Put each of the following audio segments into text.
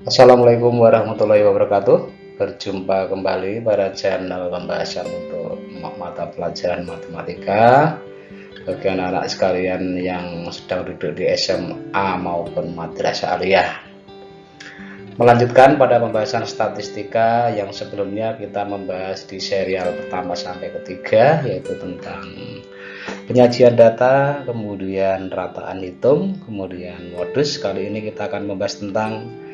Assalamualaikum warahmatullahi wabarakatuh. Berjumpa kembali pada channel pembahasan untuk mata pelajaran matematika bagi anak-anak sekalian yang sedang duduk di SMA maupun madrasah aliyah. Melanjutkan pada pembahasan statistika yang sebelumnya kita membahas di serial pertama sampai ketiga, yaitu tentang penyajian data, kemudian rataan hitung, kemudian modus. Kali ini kita akan membahas tentang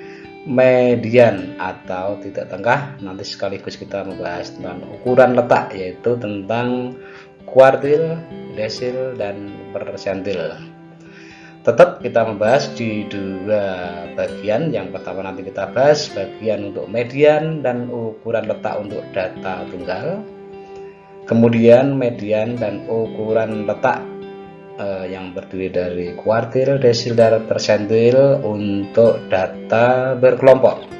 median atau titik tengah. Nanti sekaligus kita membahas tentang ukuran letak, yaitu tentang kuartil, desil, dan persentil. Tetap kita membahas di dua bagian. Yang pertama nanti kita bahas bagian untuk median dan ukuran letak untuk data tunggal, kemudian median dan ukuran letak yang berdiri dari kuartil, desil, dan persentil untuk data berkelompok.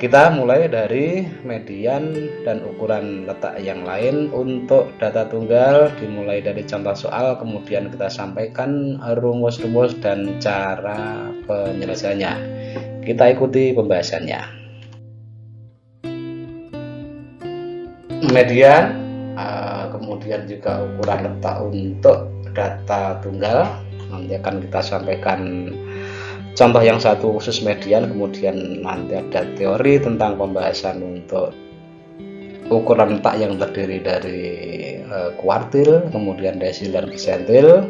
Kita mulai dari median dan ukuran letak yang lain untuk data tunggal, dimulai dari contoh soal, kemudian kita sampaikan rumus-rumus dan cara penyelesaiannya. Kita ikuti pembahasannya. Median, kemudian juga ukuran letak untuk data tunggal. Nanti akan kita sampaikan contoh yang satu khusus median, kemudian nanti ada teori tentang pembahasan untuk ukuran letak yang terdiri dari kuartil, kemudian desil dan persentil.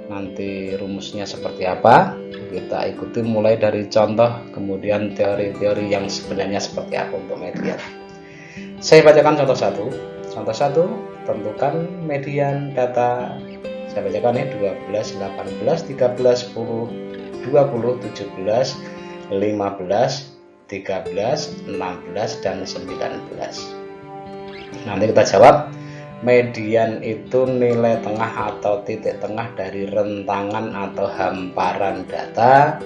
Nanti rumusnya seperti apa, kita ikuti mulai dari contoh, kemudian teori-teori yang sebenarnya seperti apa untuk median. Saya bacakan contoh satu. Contoh satu, tentukan median data. Saya bacakan ya, 12, 18, 13, 10, 20, 17, 15, 13, 16, dan 19. Nanti kita jawab, median itu nilai tengah atau titik tengah dari rentangan atau hamparan data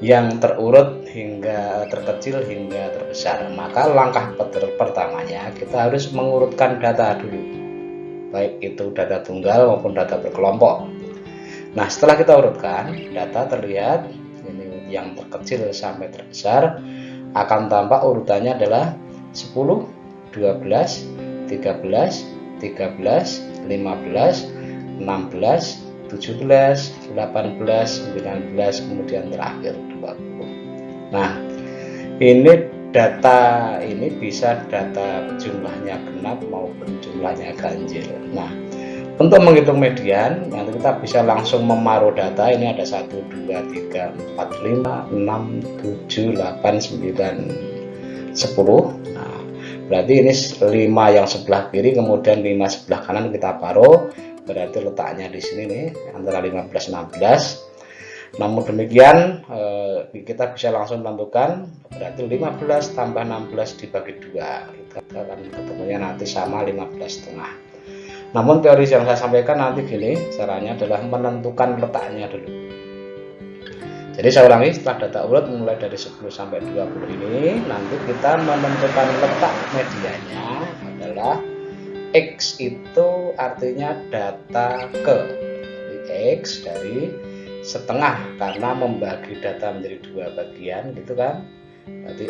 yang terurut hingga terkecil hingga terbesar. Maka langkah pertamanya kita harus mengurutkan data dulu, baik itu data tunggal maupun data berkelompok. Nah, setelah kita urutkan, data terlihat ini yang terkecil sampai terbesar, akan tampak urutannya adalah 10, 12, 13, 13, 15, 16, 17, 18, 19, kemudian terakhir 20. Nah, ini data ini bisa data jumlahnya genap maupun jumlahnya ganjil. Nah, untuk menghitung median, nanti kita bisa langsung memaruh data. Ini ada 1, 2, 3, 4, 5, 6, 7, 8, 9, 10. Nah, berarti ini 5 yang sebelah kiri, kemudian 5 sebelah kanan kita paruh. Berarti letaknya di sini nih, antara 15, 16. Namun demikian, kita bisa langsung menentukan, berarti 15 tambah 16 dibagi 2. Kita akan ketemunya nanti sama 15,5. Namun teori yang saya sampaikan nanti gini, caranya adalah menentukan letaknya dulu. Jadi saya ulangi, setelah data urut mulai dari 10 sampai 20 ini, nanti kita menentukan letak medianya adalah X, itu artinya data ke. Jadi X dari setengah, karena membagi data menjadi dua bagian gitu kan. Berarti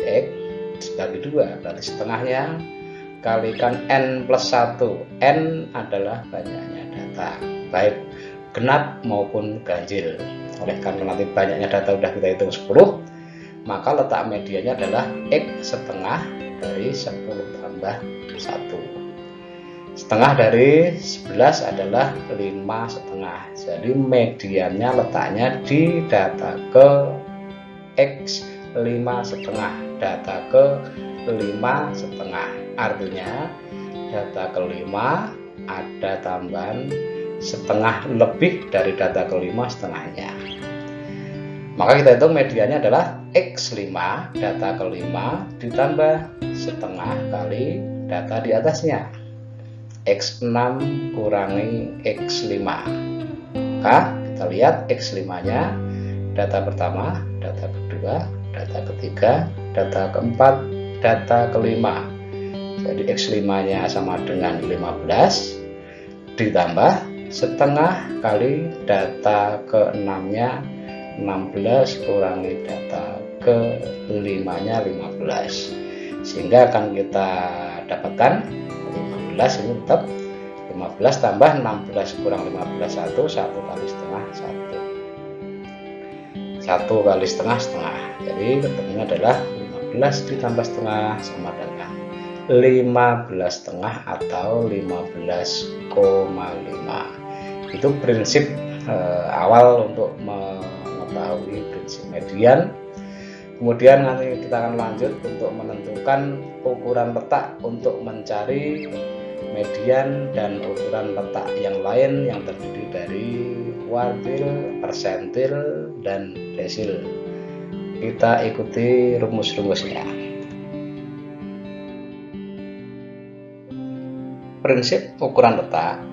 X bagi 2, berarti setengahnya kalikan N plus 1. N adalah banyaknya data, baik genap maupun ganjil. Oleh karena nanti banyaknya data udah kita hitung 10, maka letak medianya adalah X setengah dari 10 tambah 1. Setengah dari 11 adalah 5 setengah. Jadi mediannya letaknya di data ke X 5 setengah, data ke 5 setengah. Artinya data kelima ada tambahan setengah lebih dari data kelima setengahnya. Maka kita hitung mediannya adalah X5, data kelima ditambah setengah kali data di atasnya, X6 kurangi X5. Maka kita lihat X5 nya data pertama, data kedua, data ketiga, data keempat, data kelima. Jadi X5 nya sama dengan 15 ditambah setengah kali data ke-6 nya 16 kurangi data ke 5-nya 15, sehingga akan kita dapatkan 15 ini tetap 15 tambah 16 kurang 15 1 kali setengah 1 kali setengah, jadi ketemunya adalah 15 ditambah setengah sama dengan 15 setengah atau 15,5. Itu prinsip awal untuk mengetahui prinsip median. Kemudian nanti kita akan lanjut untuk menentukan ukuran letak untuk mencari median dan ukuran letak yang lain yang terdiri dari kuartil, persentil, dan desil. Kita ikuti rumus-rumusnya. Prinsip ukuran letak,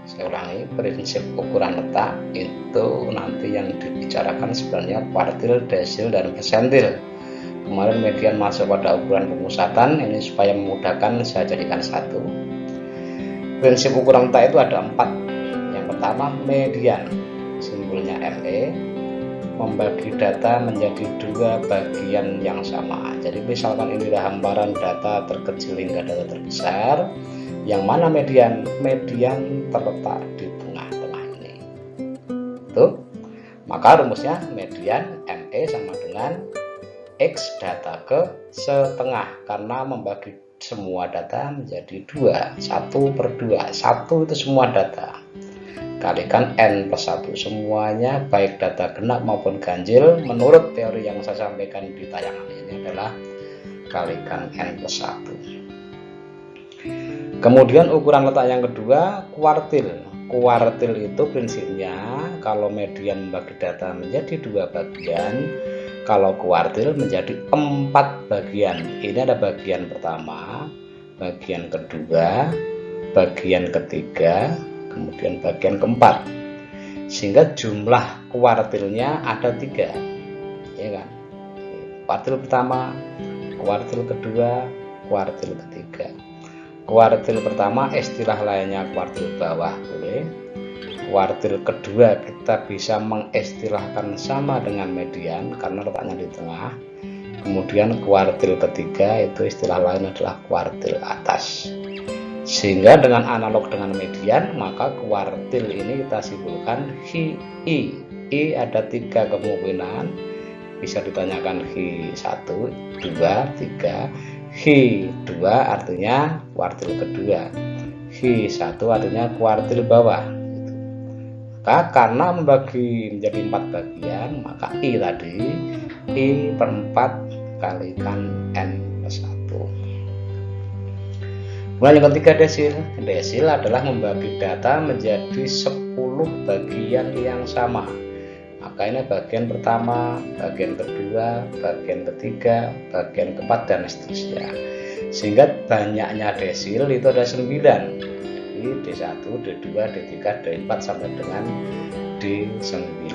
saya ulangi, prinsip ukuran letak itu nanti yang dibicarakan sebenarnya kuartil, desil, dan persentil. Kemarin median masuk pada ukuran pemusatan, ini supaya memudahkan saya jadikan satu. Prinsip ukuran letak itu ada 4. Yang pertama median, simbolnya ME, membagi data menjadi 2 bagian yang sama. Jadi misalkan ini adalah hamparan data terkecil hingga data terbesar, yang mana median terletak di tengah-tengah ini. Tuh. Maka rumusnya median ME sama dengan X data ke setengah, karena membagi semua data menjadi 2, 1/2. 1 itu semua data, kalikan N+1 semuanya, baik data genap maupun ganjil. Menurut teori yang saya sampaikan di tayangan ini adalah kalikan N+1. Kemudian ukuran letak yang kedua, kuartil. Kuartil itu prinsipnya kalau median membagi data menjadi 2 bagian, kalau kuartil menjadi 4 bagian. Ini ada bagian pertama, bagian kedua, bagian ketiga, kemudian bagian keempat, sehingga jumlah kuartilnya ada 3, ya kan? Kuartil pertama, kuartil kedua, kuartil ketiga. Kuartil pertama istilah lainnya kuartil bawah boleh. Kuartil kedua kita bisa mengistilahkan sama dengan median karena letaknya di tengah. Kemudian kuartil ketiga itu istilah lain adalah kuartil atas. Sehingga dengan analog dengan median, maka kuartil ini kita simpulkan I. I ada 3 kemungkinan, bisa ditanyakan I1, 2, 3. I2 artinya kuartil kedua, I1 artinya kuartil bawah. Maka karena membagi menjadi 4 bagian, maka I tadi I/4 kalikan N+1. Kemudian yang ketiga desil. Desil adalah membagi data menjadi 10 bagian yang sama. Maka ini bagian pertama, bagian kedua, bagian ketiga, bagian keempat, dan seterusnya. Sehingga banyaknya desil itu ada 9. Jadi D1, D2, D3, D4 sampai dengan D9.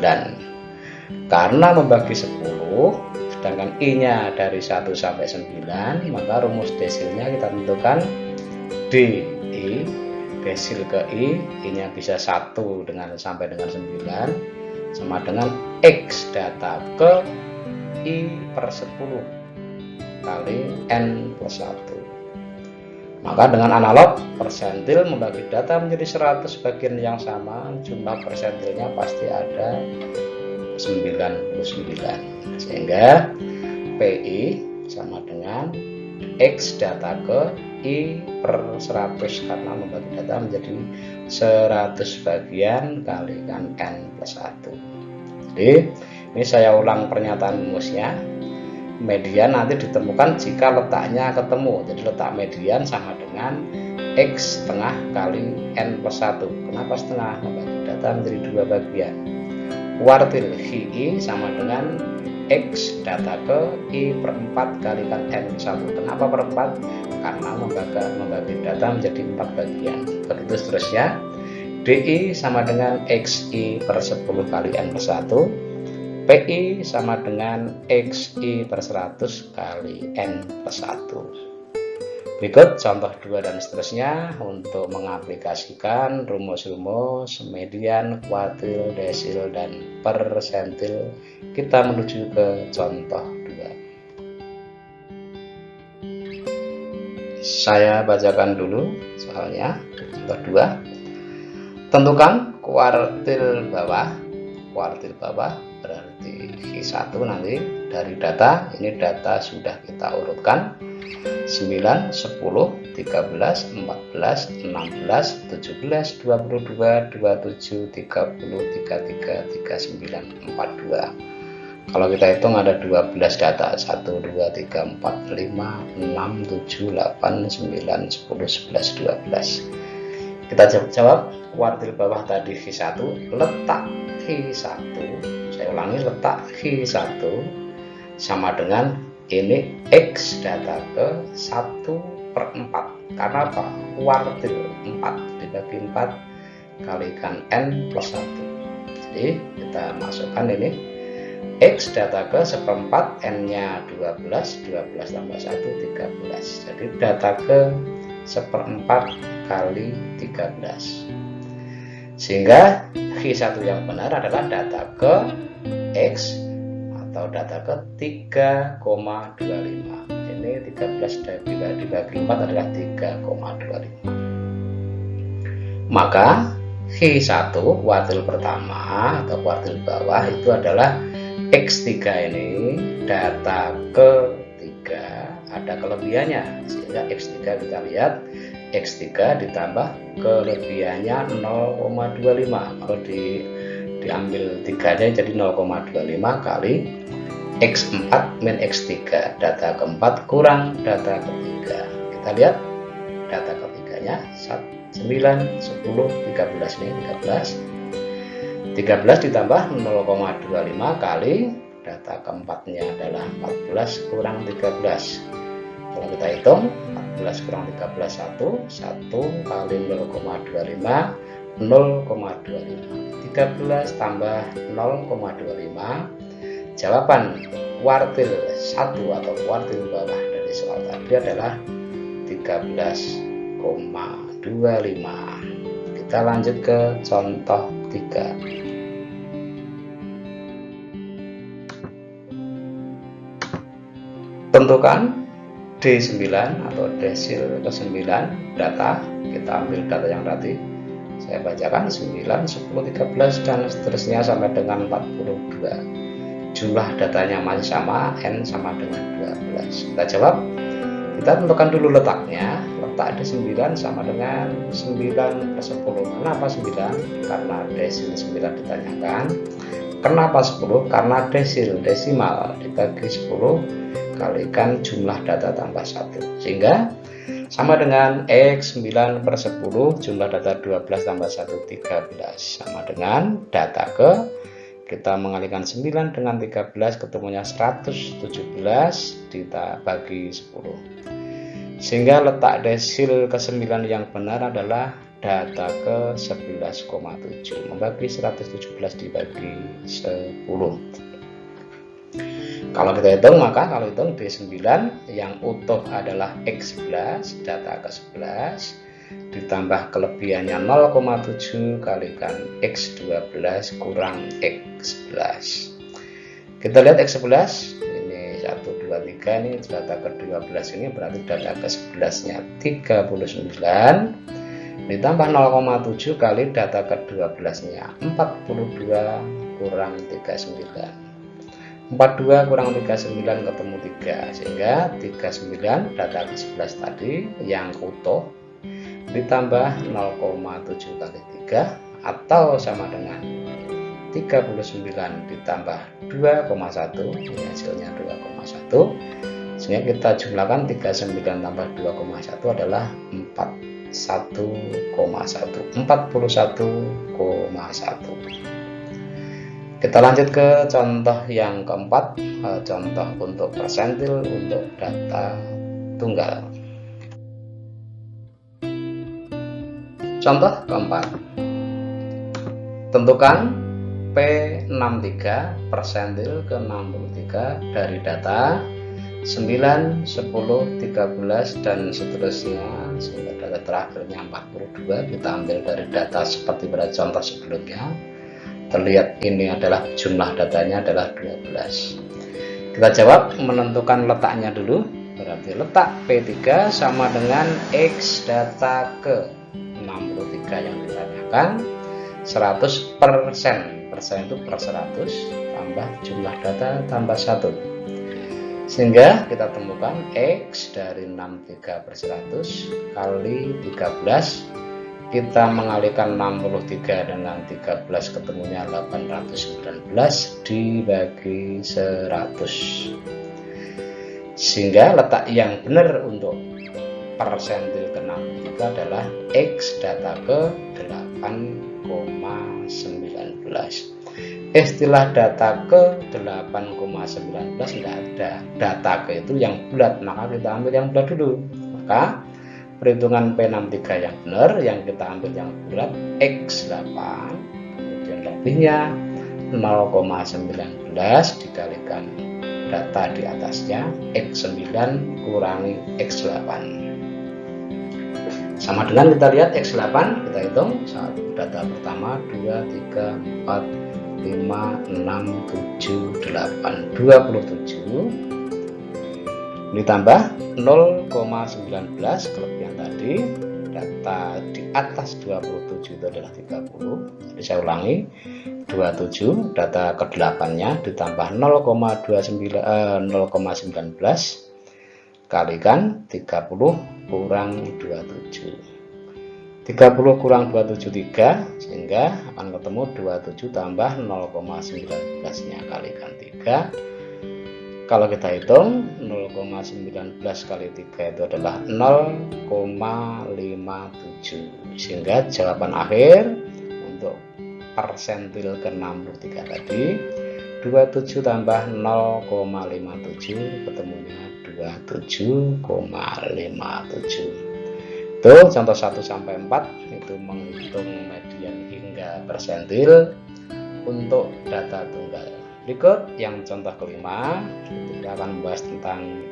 Karena membagi 10, sedangkan I-nya dari 1 sampai 9, maka rumus desilnya kita tentukan DI, desil ke I-nya bisa 1 sampai dengan 9, sama dengan X data ke I/10 kali N+1. Maka dengan analog persentil membagi data menjadi 100 bagian yang sama, jumlah persentilnya pasti ada 99. Sehingga PI sama dengan X data ke I/100 karena membagi data menjadi 100 bagian kalikan N+1. Jadi ini saya ulang pernyataan rumusnya. Median nanti ditemukan jika letaknya ketemu. Jadi letak median sama dengan X setengah kali N+1. Kenapa setengah? Membagi data menjadi 2 bagian. Kuartil I sama dengan X data ke I/4 kalikan N+1. Kenapa per 4? Karena membagi data menjadi 4 bagian. Begitu seterusnya. DI sama dengan XI/10 kali N+1. PI sama dengan XI/100 kali N+1. Berikut contoh 2 dan seterusnya untuk mengaplikasikan rumus-rumus median, kuartil, desil, dan persentil. Kita menuju ke contoh 2. Saya bacakan dulu soalnya. Contoh 2. Tentukan kuartil bawah. Kuartil bawah berarti Q1 nanti dari data. Ini data sudah kita urutkan. 9, 10, 13, 14, 16, 17, 22, 27, 30, 33, 39, 42. Kalau kita hitung ada 12 data. 1, 2, 3, 4, 5, 6, 7, 8, 9, 10, 11, 12. Kita jawab kuartil bawah tadi Q1. Letak Q1, saya ulangi, letak Q1 sama dengan ini X data ke 1/4. Karena apa? Kuartil 4 dibagi 4 kalikan N plus 1. Jadi kita masukkan ini X data ke 1/4, N nya 12, 12 tambah 1 13. Jadi data ke 1/4 kali 13. Sehingga Q1 yang benar adalah data ke X atau data ke 3,25. Ini 13 dibagi 4 adalah 3,25. Maka Q1 kuartil pertama atau kuartil bawah itu adalah X3 ini data ke 3 ada kelebihannya, sehingga X3 kita lihat X3 ditambah kelebihannya 0,25. Kalau diambil 3-nya jadi 0,25 kali X4 min X3, data keempat kurang data ketiga. Kita lihat data ketiganya 9, 10, 13 nih, 13 ditambah 0,25 kali data keempatnya adalah 14 kurang 13. Kalau kita hitung 14 kurang 13 1 kali 0,25 0,25. 13 tambah 0,25. Jawaban kuartil 1 atau kuartil bawah dari soal tadi adalah 13,25. Kita lanjut ke contoh 3. Tentukan D9 atau desil ke-9 data. Kita ambil data yang tadi saya bacakan 9, 10, 13 dan seterusnya sampai dengan 42. Jumlah datanya masih sama, N sama dengan 12. Kita jawab, kita tentukan dulu letaknya. Letak D9 sama dengan 9/10. Kenapa 9? Karena desil 9 ditanyakan. Kenapa 10? Karena desil desimal dibagi 10 kalikan jumlah data tambah 1, sehingga sama dengan X 9/10 jumlah data 12 tambah 1 13 sama dengan data ke, kita mengalihkan 9 dengan 13 ketemunya 117 dibagi 10, sehingga letak desil ke-9 yang benar adalah data ke 11,7 membagi 117 dibagi 10. Kalau kita hitung, maka kalau hitung D9 yang utuh adalah X11 data ke-11 ditambah kelebihannya 0,7 kalikan X12 kurang X11. Kita lihat X11 ini 1, 2, 3 ini data ke-12 ini berarti data ke-11 nya 39 ditambah 0,7 kali data ke-12 nya 42 kurang 39. 42 kurang 39 ketemu 3, sehingga 39 data ke-11 tadi yang utuh ditambah 0,7 kali 3 atau sama dengan 39 ditambah 2,1, ini hasilnya 2,1, sehingga kita jumlahkan 39 tambah 2,1 adalah 41,1. Kita lanjut ke contoh yang keempat, contoh untuk persentil untuk data tunggal. Contoh keempat, tentukan P63 persentil ke 63 dari data 9, 10, 13 dan seterusnya sehingga data terakhirnya 42. Kita ambil dari data seperti pada contoh sebelumnya. Terlihat ini adalah jumlah datanya adalah 12. Kita jawab menentukan letaknya dulu. berarti letak P3 sama dengan X data ke 63 yang ditanyakan 100%. Persen itu per 100 tambah jumlah data tambah 1. Sehingga kita temukan X dari 63 per 100 kali 13. Kita mengalikan 63 dengan 13 ketemunya 819 dibagi 100. Sehingga letak yang benar untuk persentil ke-63 adalah X data ke 8,19. Istilah data ke 8,19 tidak ada. Data ke itu yang bulat, maka kita ambil yang bulat dulu. Maka perhitungan P63 yang benar, yang kita ambil yang bulat X8, kemudian lebihnya 0,19 dikalikan data di atasnya X9 kurangi X8 sama dengan kita lihat X8, kita hitung data pertama 2, 3, 4, 5, 6, 7, 8, 27 ditambah 0,19 kelebihan tadi, data di atas 27 itu adalah 30. Jadi saya ulangi, 27 data ke-8 nya ditambah 0,19 kalikan 30 kurang 27. 30 kurang 27 3, sehingga akan ketemu 27 tambah 0,19 nya kalikan 3. Kalau kita hitung 0,19 kali 3 itu adalah 0,57, sehingga jawaban akhir untuk persentil ke-63 tadi 27 tambah 0,57 ketemunya 27,57. Itu contoh 1 sampai 4 itu menghitung median hingga persentil untuk data tunggal. Berikut yang contoh kelima, kita akan membahas tentang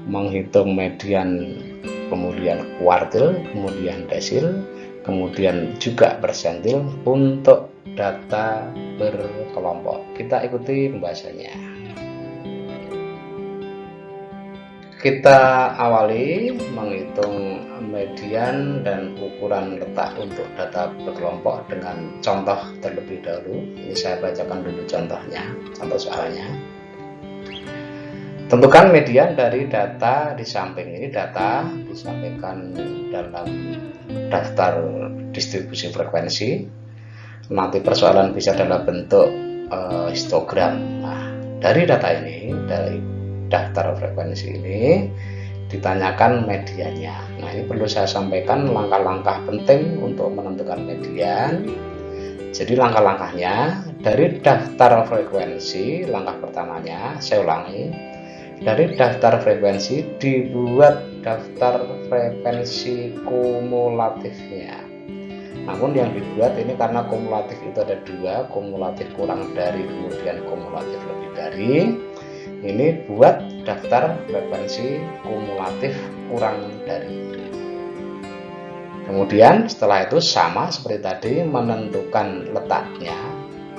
menghitung median, kemudian kuartil, kemudian desil, kemudian juga persentil untuk data berkelompok. Kita ikuti pembahasannya. Kita awali menghitung median dan ukuran letak untuk data berkelompok dengan contoh terlebih dahulu. Ini saya bacakan dulu contohnya, contoh soalnya. Tentukan median dari data di samping ini. Data disampaikan dalam daftar distribusi frekuensi. Nanti persoalan bisa dalam bentuk histogram. Nah, dari data ini, dari daftar frekuensi ini ditanyakan mediannya. Nah, ini perlu saya sampaikan langkah-langkah penting untuk menentukan median. Jadi langkah-langkahnya dari daftar frekuensi, langkah pertamanya saya ulangi, dari daftar frekuensi dibuat daftar frekuensi kumulatifnya. Namun yang dibuat ini karena kumulatif itu ada dua, kumulatif kurang dari kemudian kumulatif lebih dari. Ini buat daftar frekuensi kumulatif kurang dari. Kemudian setelah itu sama seperti tadi menentukan letaknya.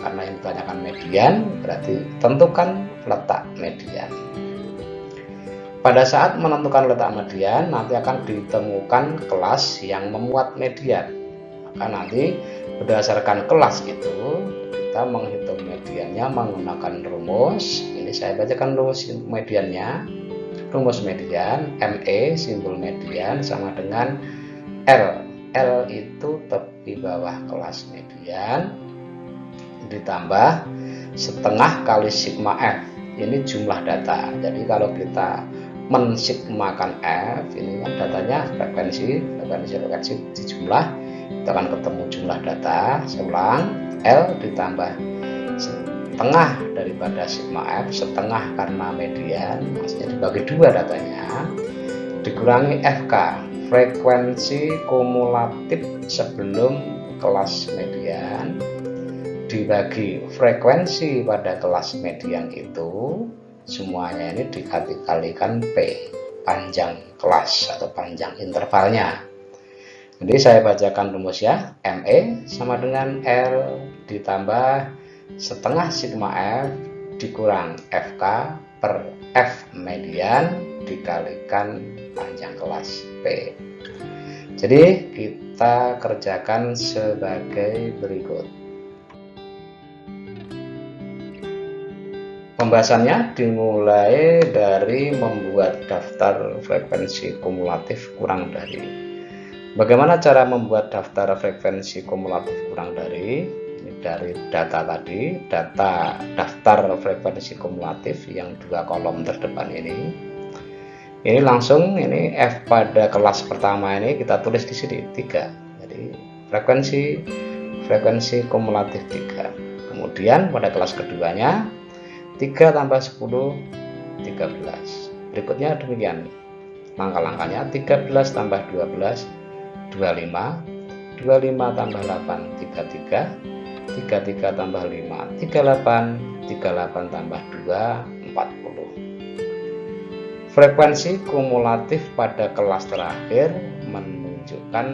Karena yang ditanyakan median berarti tentukan letak median. Pada saat menentukan letak median nanti akan ditemukan kelas yang memuat median. Maka nanti berdasarkan kelas itu kita menghitung mediannya menggunakan rumus. Ini saya bacakan rumus mediannya. Rumus median ME simbol median sama dengan L. L itu tepi bawah kelas median ditambah setengah kali sigma F. Ini jumlah data. Jadi kalau kita mensigmakan F, ini kan datanya frekuensi di jumlah, kita akan ketemu jumlah data. Saya ulang, L ditambah setengah daripada sigma F, setengah karena median, maksudnya dibagi dua datanya, dikurangi FK, frekuensi kumulatif sebelum kelas median, dibagi frekuensi pada kelas median itu, semuanya ini dikalikan P, panjang kelas atau panjang intervalnya. Jadi saya bacakan rumus ya, ME sama dengan L ditambah setengah sigma F dikurang FK per F median dikalikan panjang kelas P. Jadi kita kerjakan sebagai berikut. Pembahasannya dimulai dari membuat daftar frekuensi kumulatif kurang dari. Bagaimana cara membuat daftar frekuensi kumulatif kurang dari? Ini dari data tadi, data daftar frekuensi kumulatif yang 2 kolom terdepan ini. Ini langsung ini F pada kelas pertama ini kita tulis di sini 3. Jadi frekuensi kumulatif 3. Kemudian pada kelas keduanya 3 tambah 10 13. Berikutnya demikian. Langkah-langkahnya 13 tambah 12 25, 25 tambah 8 33, 33 tambah 5 38, 38 tambah 2 40. Frekuensi kumulatif pada kelas terakhir menunjukkan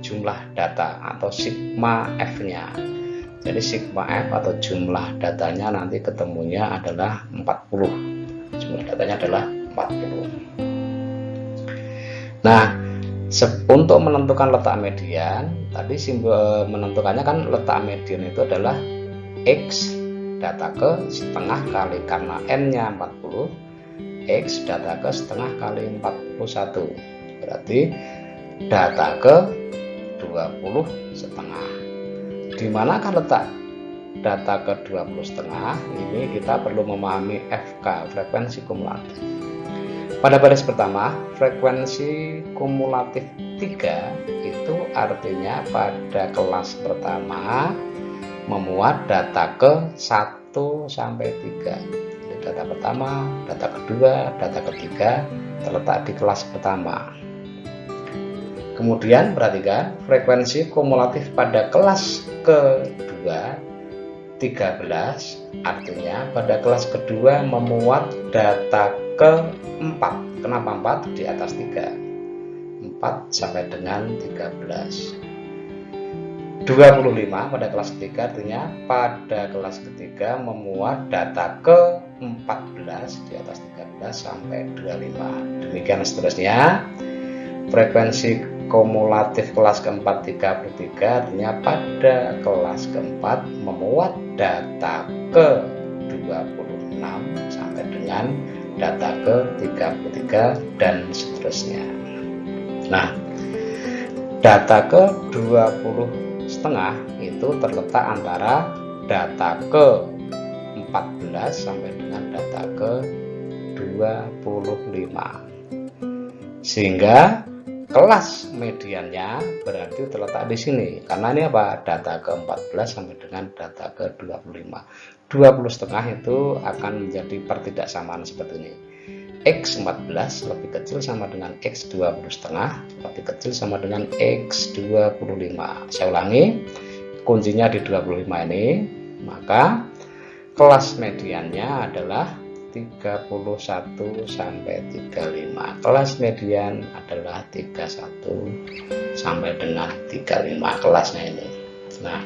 jumlah data atau sigma F-nya. Jadi sigma F atau jumlah datanya nanti ketemunya adalah 40. Jumlah datanya adalah 40. Nah, untuk menentukan letak median, tadi simbol menentukannya kan letak median itu adalah X data ke setengah kali karena N-nya 40, X data ke setengah kali 41. Berarti data ke 20 setengah. Di manakah letak data ke 20 setengah? Ini kita perlu memahami FK, frekuensi kumulatif. Pada baris pertama, frekuensi kumulatif 3 itu artinya pada kelas pertama memuat data ke 1 sampai 3. Jadi data pertama, data kedua, data ketiga terletak di kelas pertama. Kemudian perhatikan frekuensi kumulatif pada kelas kedua 13, artinya pada kelas kedua memuat data ke 4. Kenapa 4? Di atas 3. 4 sampai dengan 13. 25 pada kelas ketiga artinya pada kelas ketiga memuat data ke 14 di atas 13 sampai 25. Demikian seterusnya. Frekuensi kumulatif kelas keempat 33 artinya pada kelas keempat memuat data ke 26 sampai dengan data ke 33 dan seterusnya. Nah, data ke 20 setengah itu terletak antara data ke 14 sampai dengan data ke 25. Sehingga kelas mediannya berarti terletak di sini. Karena ini apa? Data ke 14 sampai dengan data ke 25. 20 setengah itu akan menjadi pertidaksamaan seperti ini. X 14 lebih kecil sama dengan X 20 setengah, lebih kecil sama dengan X 25. Saya ulangi, kuncinya di 25 ini, maka kelas mediannya adalah 31 sampai 35. Kelas median adalah 31 sampai dengan 35 kelasnya ini. Nah,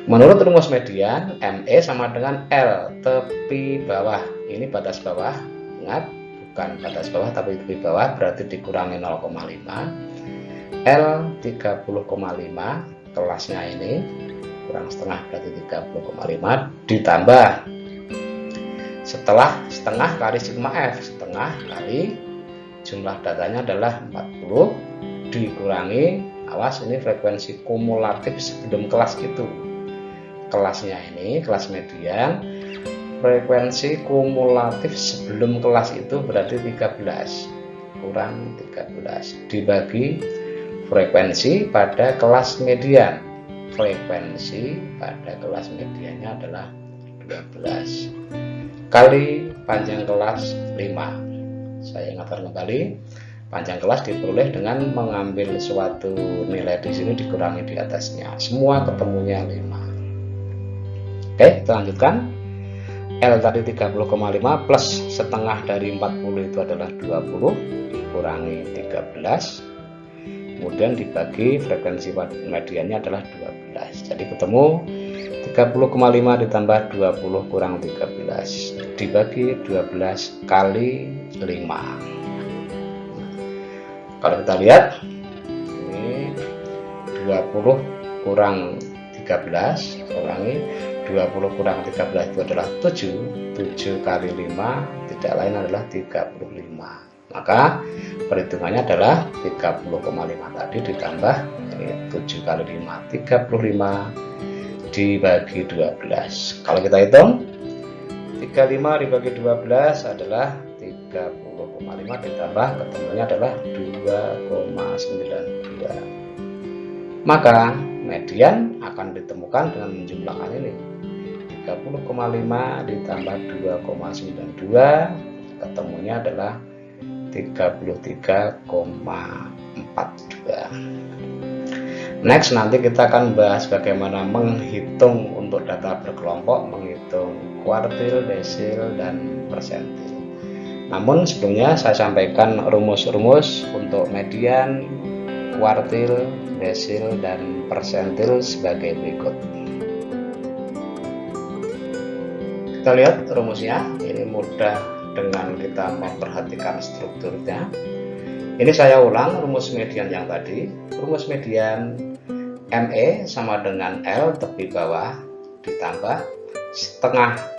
menurut rumus median ME sama dengan L tepi bawah. Ini batas bawah. Ingat, bukan batas bawah tapi tepi bawah, berarti dikurangi 0,5. L 30,5 kelasnya ini kurang setengah berarti 30,5 ditambah setelah setengah kali sigma F, setengah kali jumlah datanya adalah 40 dikurangi, awas ini frekuensi kumulatif sebelum kelas itu. Kelasnya ini, kelas median, frekuensi kumulatif sebelum kelas itu berarti 13 kurang 13 dibagi frekuensi pada kelas median. Frekuensi pada kelas mediannya adalah 12 kali panjang kelas 5. Saya ingatkan kembali, panjang kelas diperoleh dengan mengambil suatu nilai di sini dikurangi di atasnya. Semua ketemunya 5. Oke, kita lanjutkan. L tadi 30,5 plus setengah dari 40 itu adalah 20 dikurangi 13. Kemudian dibagi frekuensi mediannya adalah 12. Jadi ketemu 30,5 ditambah 20 kurang 13 dibagi 12 kali 5. Kalau kita lihat ini 20 kurang 13, ulangi, 20 kurang 13 itu adalah 7. 7 kali 5 tidak lain adalah 35. Maka perhitungannya adalah 30,5 tadi ditambah ini 7 kali 5 35 dibagi 12. Kalau kita hitung 35 dibagi 12 adalah 30,5 ditambah ketemunya adalah 2,92. Maka median akan ditemukan dengan menjumlahkan ini 30,5 ditambah 2,92, ketemunya adalah 33,42. Next, nanti kita akan bahas bagaimana menghitung untuk data berkelompok, menghitung kuartil, desil, dan persentil. Namun sebelumnya saya sampaikan rumus-rumus untuk median, kuartil, desil, dan persentil sebagai berikut. Kita lihat rumusnya, ini mudah dengan kita memperhatikan strukturnya. Ini saya ulang rumus median yang tadi. Rumus median ME sama dengan L tepi bawah ditambah setengah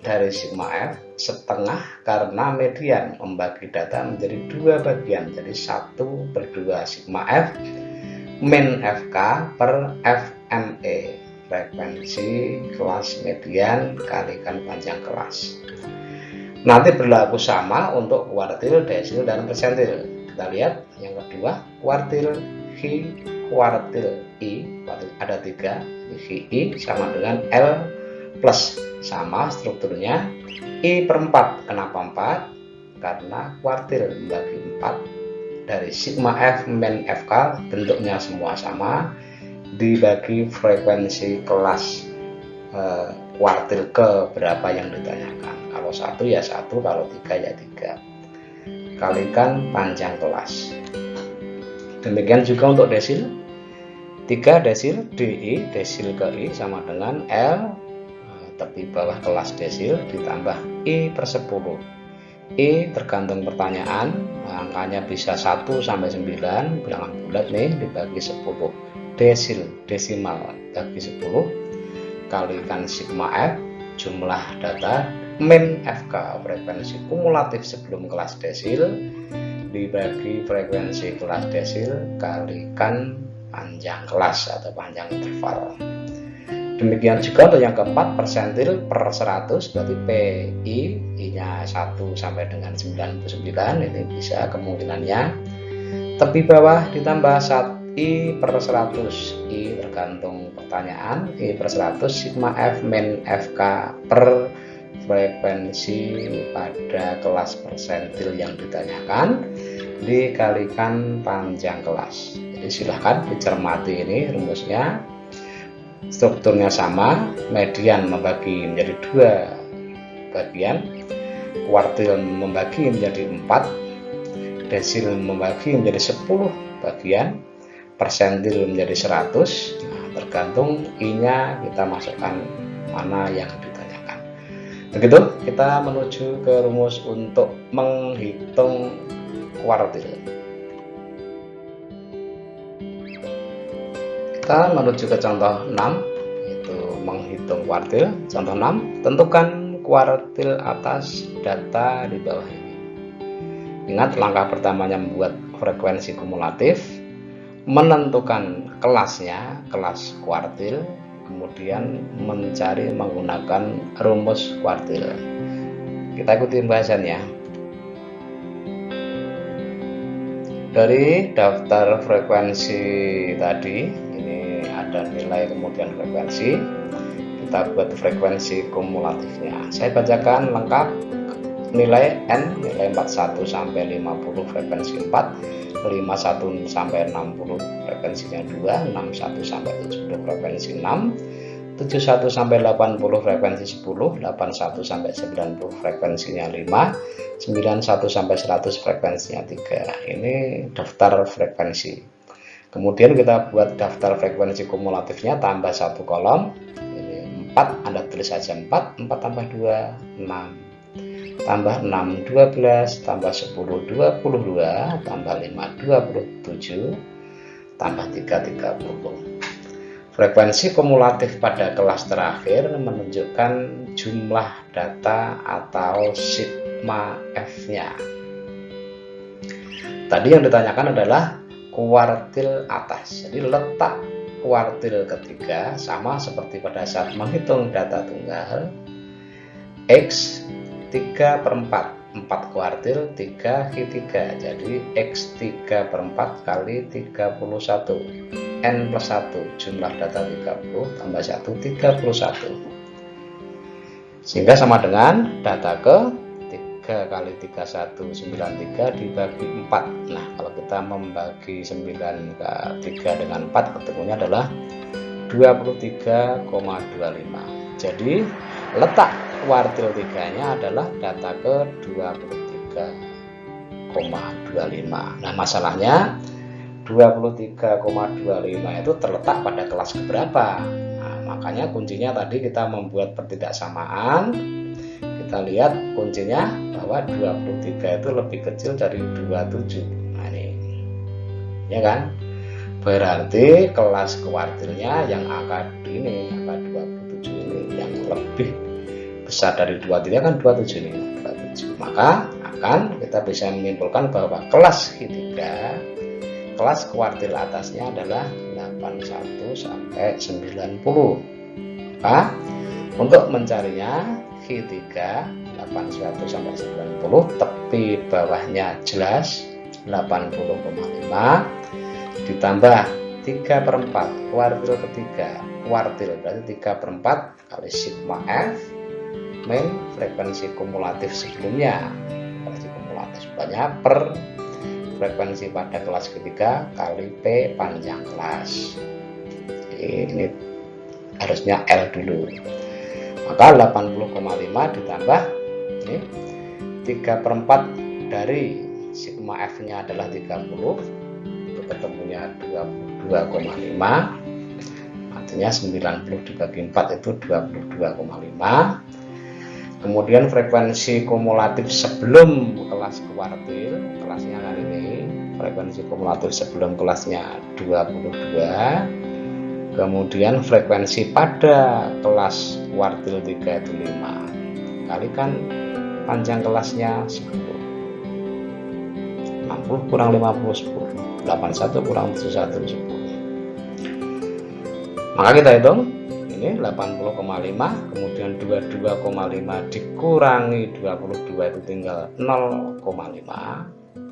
dari sigma F, setengah karena median membagi data menjadi dua bagian, jadi 1/2 sigma F min FK per FME, frekuensi kelas median kalikan panjang kelas. Nanti berlaku sama untuk kuartil, desil, dan persentil. Kita lihat yang kedua, kuartil Hi, kuartil I, ada 3, Hi sama dengan L plus, sama strukturnya I per 4. Kenapa 4? Karena kuartil membagi 4 dari sigma F min FK, bentuknya semua sama, dibagi frekuensi kelas kuartil ke berapa yang ditanyakan. Kalau 1 ya 1, kalau 3 ya 3, kalikan panjang kelas. Demikian juga untuk desil, 3 desil DI, desil ke I sama dengan L tepi bawah kelas desil ditambah I per 10. I tergantung pertanyaan, angkanya bisa 1 sampai 9, bilangan bulat nih, dibagi 10. Desil, desimal bagi 10, kalikan sigma F, jumlah data, min FK, frekuensi kumulatif sebelum kelas desil, dibagi frekuensi kelas desil, kalikan panjang kelas atau panjang interval. Demikian juga untuk yang keempat, persentil per 100, berarti PI, I-nya 1 sampai dengan 99, ini bisa kemungkinannya. Tepi bawah ditambah 1 I per 100, I tergantung pertanyaan, I per 100 sigma F min FK per frekuensi pada kelas persentil yang ditanyakan, dikalikan panjang kelas. Jadi silahkan dicermati ini rumusnya. Strukturnya sama, median membagi menjadi 2 bagian, kuartil membagi menjadi 4, desil membagi menjadi 10 bagian, persentil menjadi 100. Nah, tergantung I-nya kita masukkan mana yang ditanyakan. Begitu kita menuju ke rumus untuk menghitung kuartil. Kita menuju ke contoh 6, yaitu menghitung kuartil. Contoh 6, tentukan kuartil atas data di bawah ini. Ingat, langkah pertamanya membuat frekuensi kumulatif, menentukan kelasnya, kelas kuartil, kemudian mencari menggunakan rumus kuartil. Kita ikuti pembahasannya. Dari daftar frekuensi tadi, ini ada nilai kemudian frekuensi, kita buat frekuensi kumulatifnya. Saya bacakan lengkap. Nilai N, nilai 41 sampai 50 frekuensi 4, 51 sampai 60 frekuensinya 2, 61 sampai 70 frekuensi 6, 71 sampai 80 frekuensi 10, 81 sampai 90 frekuensinya 5, 91 sampai 100 frekuensinya 3. Ini daftar frekuensi. Kemudian kita buat daftar frekuensi kumulatifnya, tambah 1 kolom. Ini 4, Anda tulis saja 4, 4 tambah 2, 6. tambah 6 12, tambah 10 22, tambah 5 27, tambah 3 30. Frekuensi kumulatif pada kelas terakhir menunjukkan jumlah data atau sigma F-nya. Tadi yang ditanyakan adalah kuartil atas. Jadi letak kuartil ketiga sama seperti pada saat menghitung data tunggal. X 3/4, 4 kuartil 3/3. Jadi X 3/4 kali 31. N plus 1, jumlah data 30 tambah 1 31. Sehingga sama dengan data ke 3 kali 31 93 dibagi 4. Nah, kalau kita membagi 9 ke 3 dengan 4, ketemunya adalah 23,25. Jadi letak kuartil 3-nya adalah data ke 23,25. Nah, masalahnya 23,25 itu terletak pada kelas keberapa. Nah, makanya kuncinya tadi kita membuat pertidaksamaan. Kita lihat kuncinya bahwa 23 itu lebih kecil dari 27. Nah, ini ya kan, berarti kelas kuartilnya yang angka ini, angka 27 ini yang lebih besar dari 23 kan 27 ini, 27. Maka akan kita bisa menyimpulkan bahwa kelas ketiga, kelas kuartil atasnya adalah 81 sampai 90. Maka untuk mencarinya Q3 81 sampai 90, tepi bawahnya jelas 80,5 ditambah 3/4 kuartil ketiga. Kuartil berarti 3/4 kali sigma F min frekuensi kumulatif sebelumnya. Frekuensi kumulatif sebelumnya per frekuensi pada kelas ketiga kali P panjang kelas. Jadi ini harusnya L dulu. Maka 80,5 ditambah ini 3/4 dari sigma F-nya adalah 30, itu ketemunya 22,5. Artinya 90 dibagi 4 itu 22,5. Kemudian frekuensi kumulatif sebelum kelas kuartil, kelasnya kan ini, frekuensi kumulatif sebelum kelasnya 22. Kemudian frekuensi pada kelas kuartil 3 itu 5. Kalikan panjang kelasnya 10. 60 kurang 50 10. 81 kurang 71 10. Maka kita hitung ini 80,5, kemudian 22,5 dikurangi 22 itu tinggal 0,5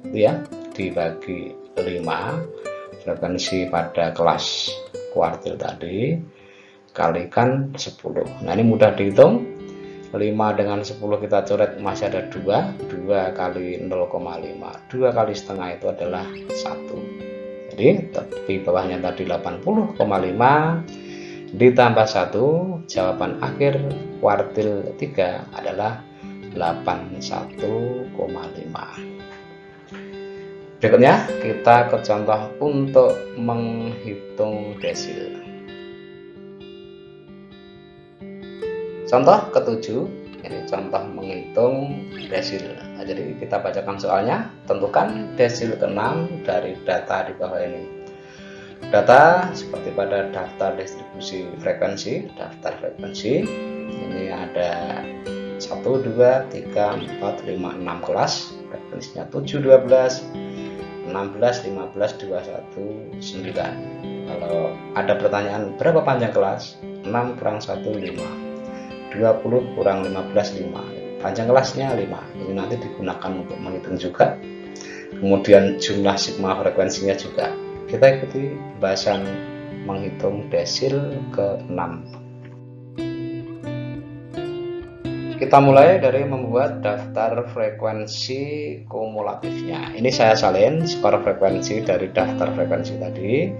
ya, dibagi 5 frekuensi pada kelas kuartil tadi, kalikan 10. Nah, ini mudah dihitung. 5 dengan 10 kita coret masih ada 2. 2 kali 0,5, 2 kali setengah itu adalah 1. Jadi tepi bawahnya tadi 80,5 ditambah 1, jawaban akhir kuartil 3 adalah 81,5. Berikutnya kita ke contoh untuk menghitung desil. Contoh ke-7, ini contoh menghitung desil. Nah, jadi kita bacakan soalnya. Tentukan desil ke-6 dari data di bawah ini. Data seperti pada daftar distribusi frekuensi, daftar frekuensi ini ada 1, 2, 3, 4, 5, 6 kelas, frekuensinya 7, 12, 16, 15, 21, 9. Kalau ada pertanyaan berapa panjang kelas, 6 kurang 1 5, 20 kurang 15 5, panjang kelasnya 5. Ini nanti digunakan untuk menghitung juga. Kemudian jumlah sigma frekuensinya juga. Kita ikuti pembahasan menghitung desil ke-6. Kita mulai dari membuat daftar frekuensi kumulatifnya. Ini saya salin skor frekuensi dari daftar frekuensi tadi.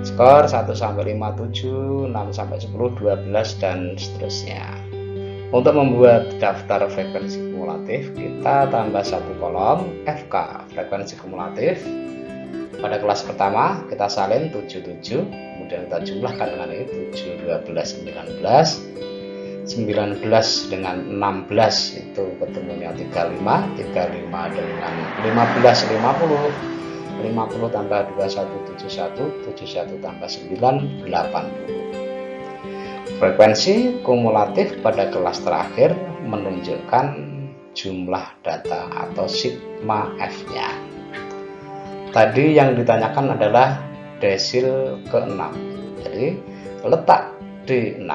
Skor 1 sampai 5 7, 6 sampai 10 12 dan seterusnya. Untuk membuat daftar frekuensi kumulatif, kita tambah satu kolom FK frekuensi kumulatif. Pada kelas pertama kita salin 77, kemudian kita jumlahkan dengan ini 7, 12, 19. 19 dengan 16 itu ketemunya 35, 35 dengan 15 50, 50 tambah 21 71, 71 tambah 9 80. Frekuensi kumulatif pada kelas terakhir menunjukkan jumlah data atau sigma F-nya. Tadi yang ditanyakan adalah desil ke-6. Jadi letak D6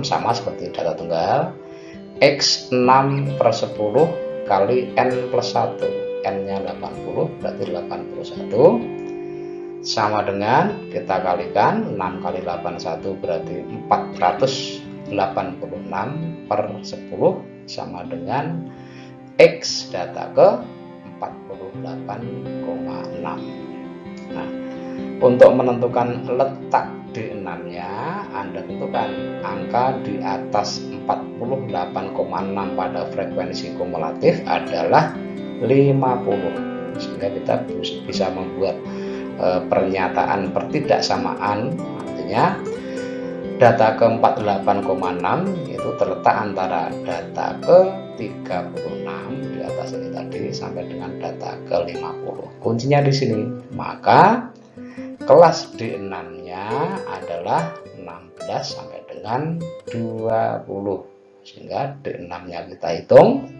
sama seperti data tunggal, X6 per 10 kali N plus 1, N-nya 80 berarti 81, sama dengan kita kalikan 6 kali 81 berarti 486 per 10 sama dengan X data ke 48,6. Nah, untuk menentukan letak D6-nya, Anda tentukan angka di atas 48,6 pada frekuensi kumulatif adalah 50, sehingga kita bisa membuat pernyataan pertidaksamaan. Artinya data ke 48,6 itu terletak antara data ke 36 di atas ini tadi sampai dengan data ke 50. Kuncinya di sini. Maka kelas D6-nya adalah 16 sampai dengan 20. Sehingga D6-nya kita hitung.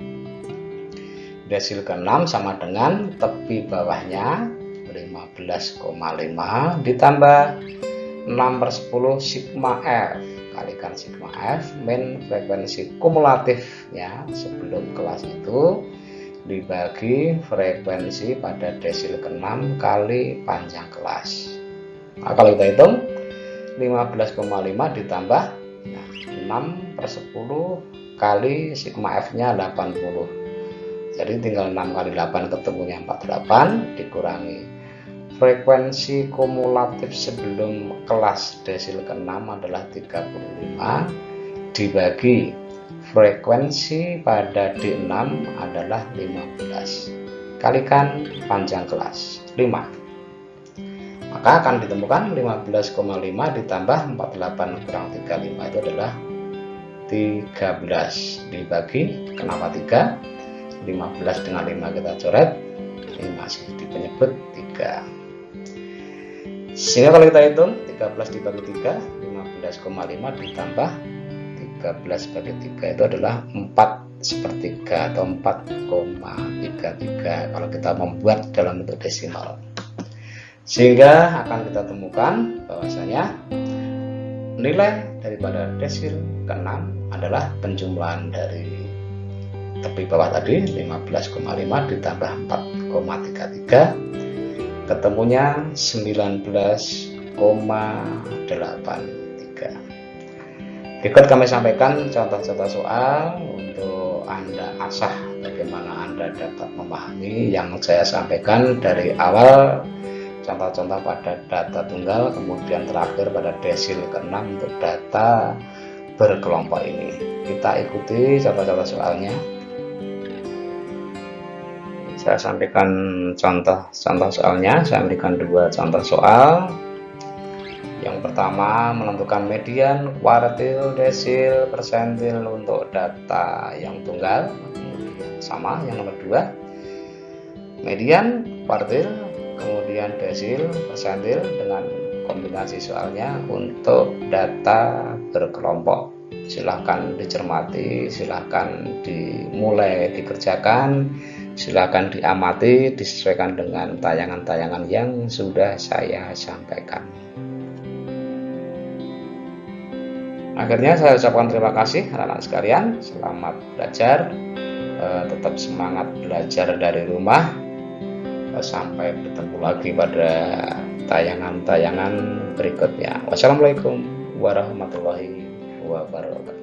Desil ke-6 sama dengan tepi bawahnya 15,5 ditambah 6 per 10 sigma F. Kalikan sigma F min frekuensi kumulatifnya sebelum kelas itu dibagi frekuensi pada desil ke-6 kali panjang kelas. Nah, kalau kita hitung 15,5 ditambah 6 per 10 kali sigma F-nya 80. Jadi tinggal 6 kali 8 ketemunya 48 dikurangi frekuensi kumulatif sebelum kelas desil ke-6 adalah 35 dibagi frekuensi pada D6 adalah 15 kalikan panjang kelas 5, maka akan ditemukan 15,5 ditambah 48 kurang 35 itu adalah 13 dibagi, kenapa 3? 15 dengan 5 kita coret, ini masih di penyebut 3. Sehingga kalau kita hitung 13 dibagi 3, 15,5 ditambah 13 bagi 3 itu adalah 4/3 atau 4,33 kalau kita membuat dalam bentuk desimal. Sehingga akan kita temukan bahwasanya nilai daripada desil ke-6 adalah penjumlahan dari tepi bawah tadi 15,5 ditambah 4,33 ketemunya 19,83. Berikut kami sampaikan contoh-contoh soal untuk Anda asah bagaimana Anda dapat memahami yang saya sampaikan dari awal, contoh-contoh pada data tunggal, kemudian terakhir pada desil ke-6 untuk data berkelompok ini. Kita ikuti contoh-contoh soalnya. Saya sampaikan contoh-contoh soalnya. Saya berikan 2 contoh soal. Yang pertama, menentukan median, kuartil, desil, persentil untuk data yang tunggal. Kemudian sama yang nomor 2, median, kuartil, kemudian desil, persentil dengan kombinasi soalnya untuk data berkelompok. Silahkan dicermati, silahkan dimulai dikerjakan, silahkan diamati, disesuaikan dengan tayangan-tayangan yang sudah saya sampaikan. Akhirnya saya ucapkan terima kasih anak-anak sekalian, selamat belajar, tetap semangat belajar dari rumah, sampai bertemu lagi pada tayangan-tayangan berikutnya. Wassalamualaikum warahmatullahi wabarakatuh.